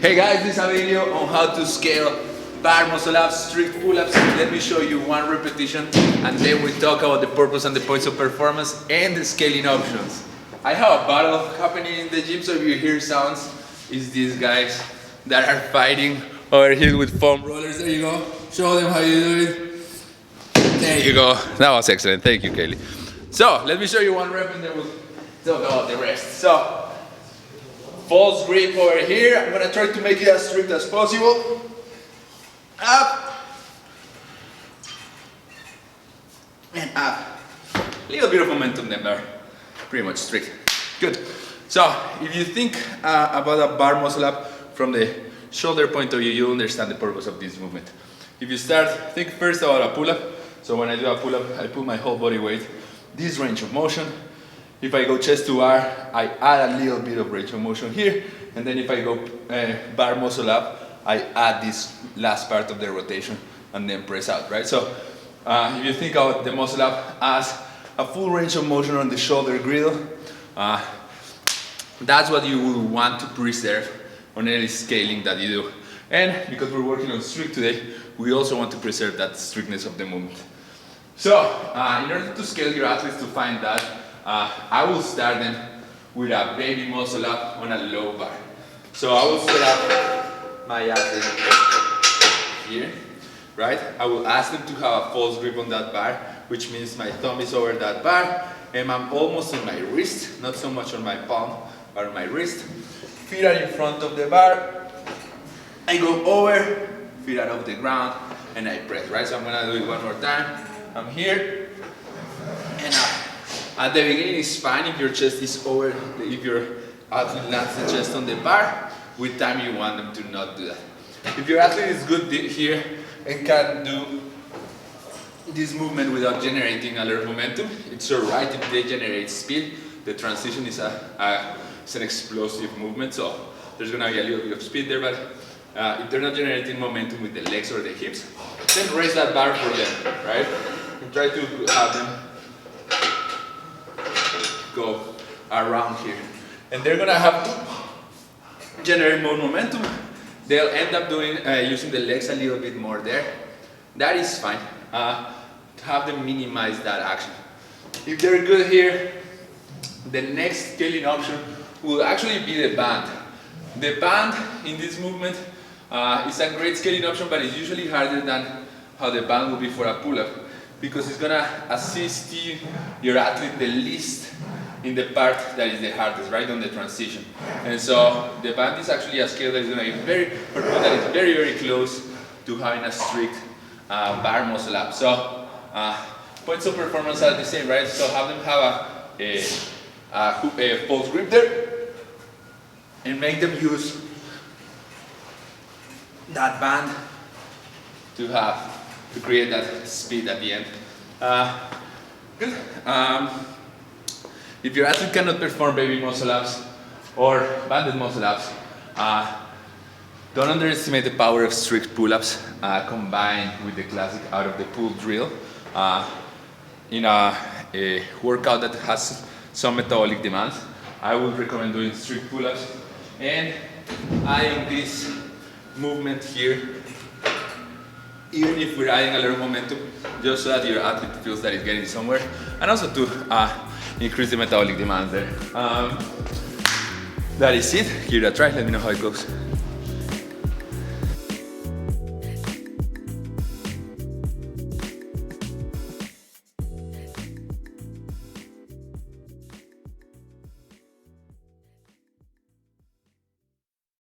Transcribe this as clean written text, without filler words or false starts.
Hey guys, this is a video on how to scale bar muscle ups, strict pull-ups. Let me show you one repetition and then we talk about the purpose and the points of performance and the scaling options. I have a battle happening in the gym, so if you hear sounds, it's these guys that are fighting over here with foam rollers. There you go. Show them how you do it. There you go. That was excellent. Thank you, Kaylee. So let me show you one rep and then we'll talk about the rest. So false grip over here. I'm gonna try to make it as strict as possible. Up and up. A little bit of momentum then there. Pretty much strict. Good. So if you think about a bar muscle up from the shoulder point of view, you understand the purpose of this movement. If you think first about a pull-up. So when I do a pull-up, I put my whole body weight, this range of motion. If I go chest to bar, I add a little bit of range of motion here. And then if I go bar muscle up, I add this last part of the rotation and then press out, right? So if you think about the muscle up as a full range of motion on the shoulder griddle, that's what you will want to preserve on any scaling that you do. And because we're working on strict today, we also want to preserve that strictness of the movement. So in order to scale your athletes to find that, I will start them with a baby muscle up on a low bar. So I will set up my athlete here, right? I will ask them to have a false grip on that bar, which means my thumb is over that bar and I'm almost on my wrist, not so much on my palm, but on my wrist. Feet are in front of the bar. I go over, feet are off the ground, and I press, right? So I'm gonna do it one more time. I'm here, and up. At the beginning it's fine if your chest is over, if your athlete lands the chest on the bar. With time you want them to not do that. If your athlete is good here and can do this movement without generating a lot of momentum, it's alright if they generate speed. The transition is it's an explosive movement, so there's gonna be a little bit of speed there, but if they're not generating momentum with the legs or the hips, then raise that bar for them, right? And try to have them go around here. And they're gonna have to generate more momentum. They'll end up doing using the legs a little bit more there. That is fine. Have them minimize that action. If they're good here, the next scaling option will actually be the band. The band in this movement is a great scaling option, but it's usually harder than how the band will be for a pull-up, because it's gonna assist your athlete the least in the part that is the hardest, right on the transition. And so the band is actually a scale that is gonna be very, very close to having a strict bar muscle up. So points of performance are the same, right? So have them have a false grip there and make them use that band to create that speed at the end. Good. If your athlete cannot perform baby muscle ups or banded muscle ups, don't underestimate the power of strict pull-ups combined with the classic out of the pool drill in a workout that has some metabolic demands. I would recommend doing strict pull-ups and adding this movement here, even if we're adding a little momentum, just so that your athlete feels that it's getting somewhere, and also to increase the metabolic demands there. That is it. Give it a try. Let me know how it goes.